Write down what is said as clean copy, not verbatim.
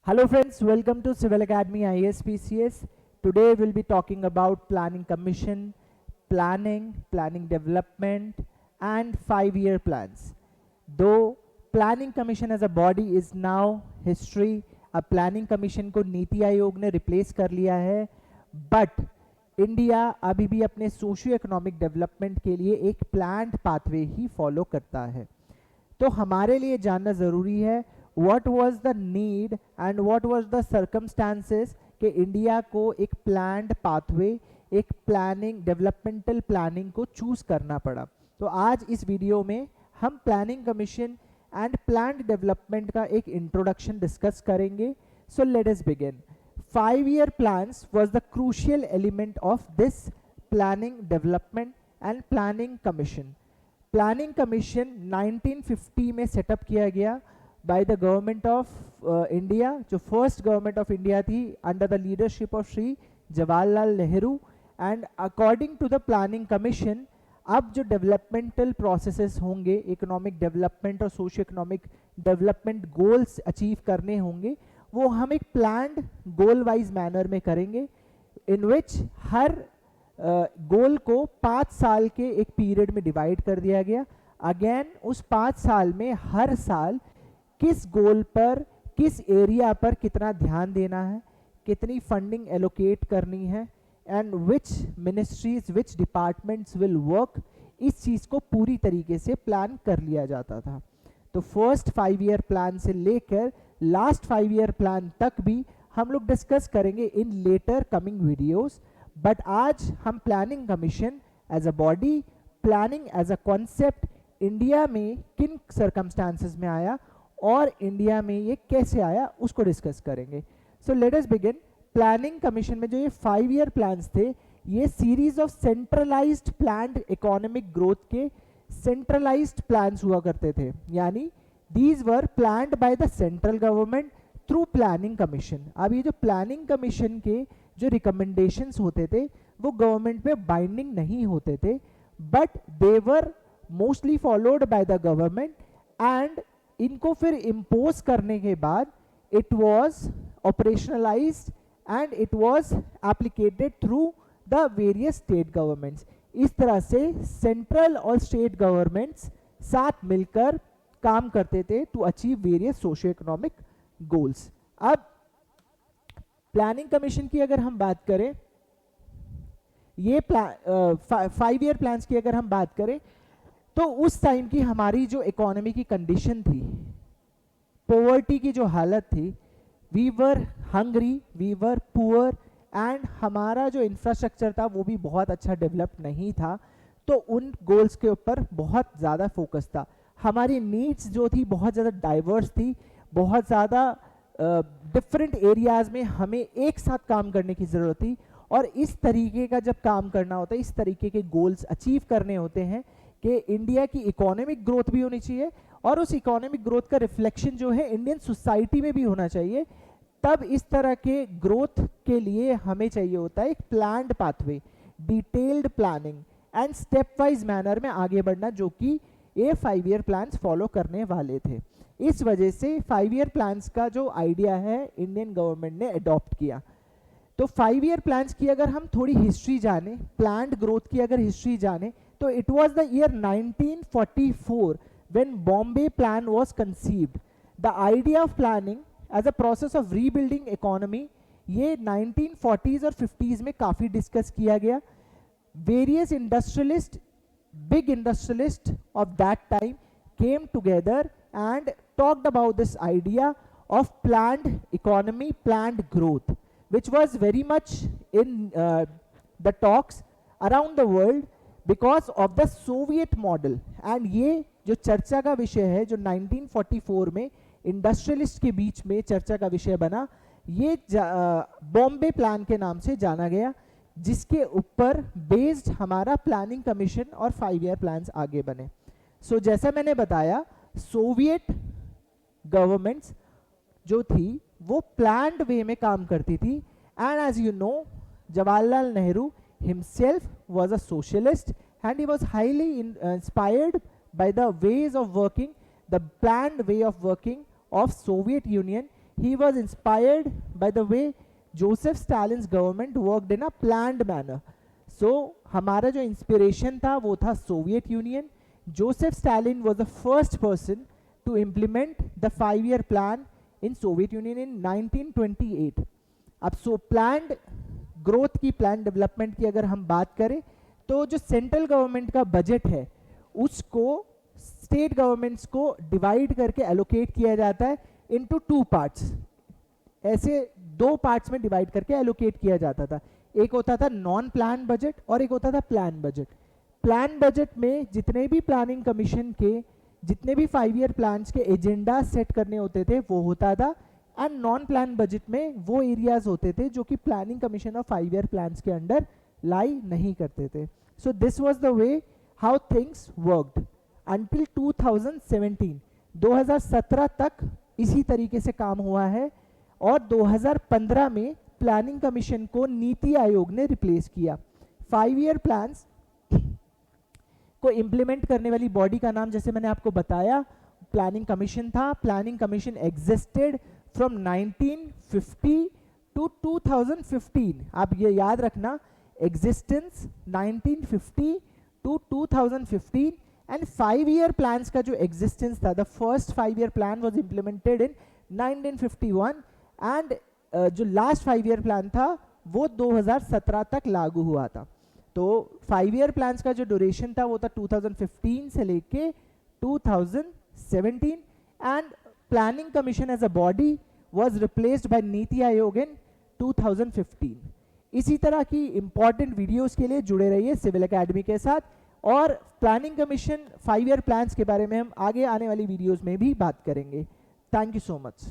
Hello friends, welcome to Civil Academy ISPCS. Today we'll be talking about Planning Commission, planning development and 5-year plans. Though Planning Commission as a body is now history, अब Planning Commission को नीति आयोग ने replace कर लिया है, but India अभी भी अपने socio economic development के लिए एक प्लान्ड पाथवे ही फॉलो करता है। तो हमारे लिए जानना ज़रूरी है what was the need and what was the circumstances कि इंडिया को एक planned pathway, एक planning, developmental planning को चूज करना पड़ा। तो आज इस वीडियो में हम planning commission and planned development का एक इंट्रोडक्शन डिस्कस करेंगे। So let us begin. 5-year plans was the crucial element of this planning development and planning commission. Planning commission 1950 में सेटअप किया गया by the government of India, जो first government of India थी under the leadership of Shri Jawaharlal Nehru. And according to the planning commission अब जो developmental processes होंगे, economic development और socio economic development goals achieve करने होंगे, वो हम एक प्लान्ड गोल वाइज मैनर में करेंगे, इन विच हर गोल को 5 साल के एक पीरियड में डिवाइड कर दिया गया। अगेन उस 5 साल में हर साल किस गोल पर, किस एरिया पर कितना ध्यान देना है, कितनी फंडिंग एलोकेट करनी है and which ministries, which departments will work, इस चीज़ को पूरी तरीके से प्लान कर लिया जाता था। तो फर्स्ट 5-year प्लान से लेकर लास्ट 5-year प्लान तक भी हम लोग डिस्कस करेंगे in later coming videos. But आज हम planning commission as a body, planning as a concept India में किन सर्कमस्टांसेस में आया और इंडिया में ये कैसे आया उसको डिस्कस करेंगे। So let us begin. Planning commission में जो ये 5-year प्लान्स थे, ये series of centralised planned economic growth के सेंट्रलाइज्ड प्लान्स हुआ करते थे, यानी these were planned by the central government through planning commission. अब ये जो प्लानिंग कमीशन के जो रिकमेंडेशंस होते थे वो गवर्नमेंट में बाइंडिंग नहीं होते थे, but they were mostly followed by the government and इनको फिर इम्पोज करने के बाद it was operationalised and it was applicated through the various state governments. इस तरह से सेंट्रल और स्टेट गवर्नमेंट्स साथ मिलकर काम करते थे to achieve various socio economic goals. अब प्लानिंग कमीशन की अगर हम बात करें, ये 5-year प्लान्स की अगर हम बात करें, तो उस टाइम की हमारी जो इकोनॉमी की कंडीशन थी, पॉवर्टी की जो हालत थी, we were hungry, we were poor and हमारा जो इंफ्रास्ट्रक्चर था वो भी बहुत अच्छा डेवलप नहीं था। तो उन गोल्स के ऊपर बहुत ज़्यादा फोकस था। हमारी नीड्स जो थी बहुत ज़्यादा डाइवर्स थी, बहुत ज़्यादा डिफरेंट एरियाज में हमें एक साथ काम करने की ज़रूरत थी, और इस तरीके का जब काम करना होता है, इस तरीके के गोल्स अचीव करने होते हैं कि इंडिया की इकोनॉमिक ग्रोथ भी होनी चाहिए और उस इकोनॉमिक ग्रोथ का रिफ्लेक्शन जो है इंडियन सोसाइटी में भी होना चाहिए। तब इस तरह के ग्रोथ के लिए हमें चाहिए होता है एक planned pathway, detailed planning and step wise manner में आगे बढ़ना, जो कि ये 5-year प्लान्स फॉलो करने वाले थे। इस वजह से 5-year प्लान्स का जो आइडिया है इंडियन गवर्नमेंट ने अडॉप्ट किया। तो 5-year प्लान्स की अगर हम थोड़ी हिस्ट्री जाने, प्लान्ड ग्रोथ की अगर हिस्ट्री जाने, तो it was the year 1944 when Bombay plan was conceived. The idea of planning as a process of rebuilding economy, ये 1940s और 50s में काफ़ी डिस्कस किया गया। Various industrialist, big industrialists of that time came together and talked about this idea of planned economy, planned growth, which was very much in the talks around the world because of the Soviet model. And ये जो चर्चा का विषय है, जो 1944 में industrialist के बीच में चर्चा का विषय बना, ये बॉम्बे प्लान के नाम से जाना गया, जिसके ऊपर बेस्ड हमारा प्लानिंग कमीशन और 5-year प्लान्स आगे बने। सो जैसा मैंने बताया, सोवियत गवर्नमेंट्स जो थी वो प्लान्ड वे में काम करती थी, and as you know Jawaharlal Nehru himself was a socialist and he was highly inspired by the ways of working, the planned way of working of Soviet Union. he was inspired by the way Joseph Stalin's government worked in a planned manner. So हमारा जो inspiration था वो था Soviet union. Joseph Stalin was the first person to implement the 5-year plan in Soviet Union in 1928. अब सो planned growth की, plan development की अगर हम बात करें तो जो सेंट्रल गवर्नमेंट का बजट है उसको स्टेट गवर्नमेंट्स को डिवाइड करके एलोकेट किया जाता है इनटू 2 पार्ट्स. ऐसे 2 पार्ट्स में डिवाइड करके एलोकेट किया जाता था. एक होता था नॉन प्लान बजट और एक होता था प्लान बजट. प्लान बजट में जितने भी प्लानिंग कमीशन के जितने भी 5-year प्लान्स के एजेंडा सेट करने होते थे वो होता था. एंड नॉन प्लान बजट में वो एरियाज होते थे जो कि प्लानिंग कमीशन और 5-year प्लान्स के अंडर लाई नहीं करते थे. So this was the way how things worked until 2017. 2017 तक इसी तरीके से काम हुआ है और 2015 में प्लानिंग कमीशन को नीति आयोग ने रिप्लेस किया. 5-year प्लान्स को इम्प्लीमेंट करने वाली बॉडी का नाम जैसे मैंने आपको बताया प्लानिंग कमीशन था. Planning commission existed from 1950 to 2015. आप ये याद रखना, existence 1950 to 2015. And 5-year plans का जो एग्जिस्टेंस था, the first 5-year plan was implemented in 1951 and जो लास्ट 5-year प्लान था वो 2017 तक लागू हुआ था. तो 5-year प्लान्स का जो ड्यूरेशन था वो था 2015 से लेके 2017. And planning commission as a body was replaced by Niti Aayog इन 2015. इसी तरह की इंपॉर्टेंट वीडियोस के लिए जुड़े रहिए सिविल एकेडमी के साथ. और प्लानिंग कमीशन 5-year प्लान्स के बारे में हम आगे आने वाली वीडियोस में भी बात करेंगे. Thank you so much.